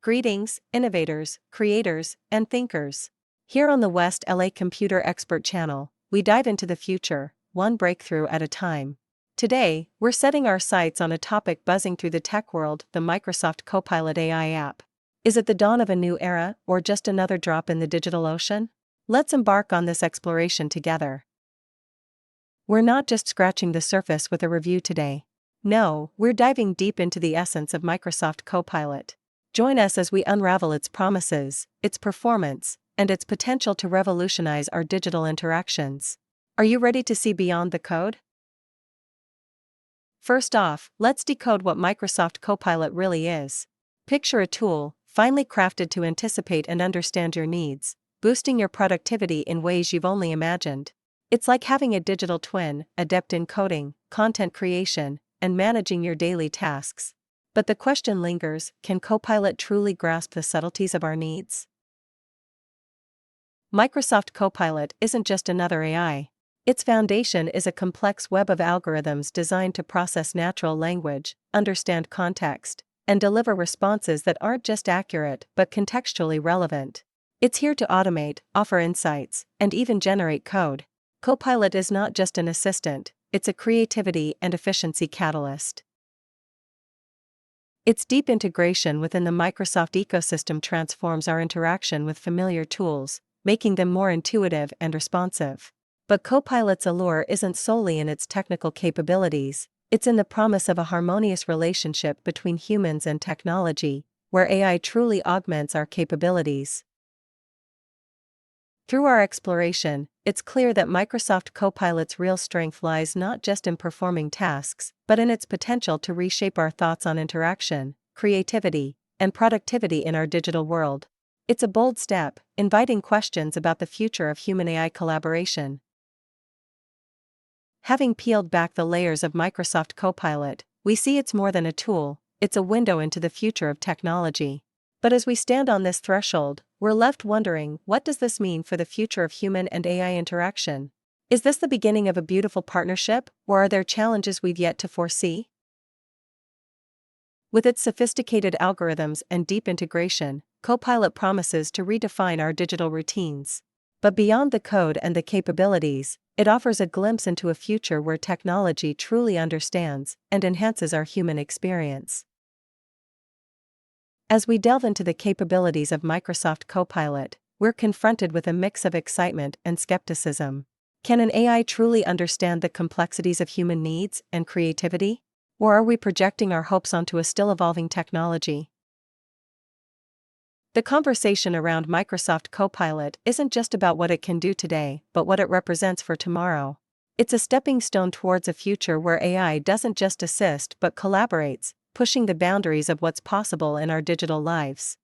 Greetings, innovators, creators, and thinkers. Here on the West LA Computer Expert channel, we dive into the future, one breakthrough at a time. Today, we're setting our sights on a topic buzzing through the tech world: the Microsoft Copilot AI app. Is it the dawn of a new era, or just another drop in the digital ocean? Let's embark on this exploration together. We're not just scratching the surface with a review today. No, we're diving deep into the essence of Microsoft Copilot. Join us as we unravel its promises, its performance, and its potential to revolutionize our digital interactions. Are you ready to see beyond the code? First off, let's decode what Microsoft Copilot really is. Picture a tool, finely crafted to anticipate and understand your needs, boosting your productivity in ways you've only imagined. It's like having a digital twin, adept in coding, content creation, and managing your daily tasks. But the question lingers: can Copilot truly grasp the subtleties of our needs? Microsoft Copilot isn't just another AI. Its foundation is a complex web of algorithms designed to process natural language, understand context, and deliver responses that aren't just accurate but contextually relevant. It's here to automate, offer insights, and even generate code. Copilot is not just an assistant, it's a creativity and efficiency catalyst. Its deep integration within the Microsoft ecosystem transforms our interaction with familiar tools, making them more intuitive and responsive. But Copilot's allure isn't solely in its technical capabilities, it's in the promise of a harmonious relationship between humans and technology, where AI truly augments our capabilities. Through our exploration, it's clear that Microsoft Copilot's real strength lies not just in performing tasks, but in its potential to reshape our thoughts on interaction, creativity, and productivity in our digital world. It's a bold step, inviting questions about the future of human-AI collaboration. Having peeled back the layers of Microsoft Copilot, we see it's more than a tool, it's a window into the future of technology. But as we stand on this threshold, we're left wondering, what does this mean for the future of human and AI interaction? Is this the beginning of a beautiful partnership, or are there challenges we've yet to foresee? With its sophisticated algorithms and deep integration, Copilot promises to redefine our digital routines. But beyond the code and the capabilities, it offers a glimpse into a future where technology truly understands and enhances our human experience. As we delve into the capabilities of Microsoft Copilot, we're confronted with a mix of excitement and skepticism. Can an AI truly understand the complexities of human needs and creativity? Or are we projecting our hopes onto a still-evolving technology? The conversation around Microsoft Copilot isn't just about what it can do today, but what it represents for tomorrow. It's a stepping stone towards a future where AI doesn't just assist but collaborates, pushing the boundaries of what's possible in our digital lives.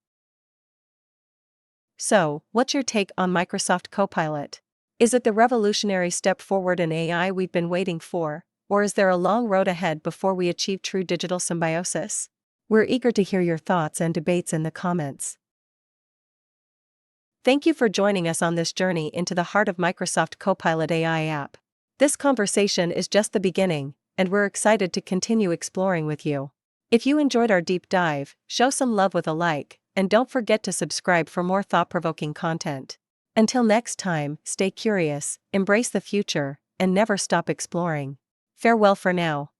So, what's your take on Microsoft Copilot? Is it the revolutionary step forward in AI we've been waiting for, or is there a long road ahead before we achieve true digital symbiosis? We're eager to hear your thoughts and debates in the comments. Thank you for joining us on this journey into the heart of Microsoft Copilot AI app. This conversation is just the beginning, and we're excited to continue exploring with you. If you enjoyed our deep dive, show some love with a like, and don't forget to subscribe for more thought-provoking content. Until next time, stay curious, embrace the future, and never stop exploring. Farewell for now.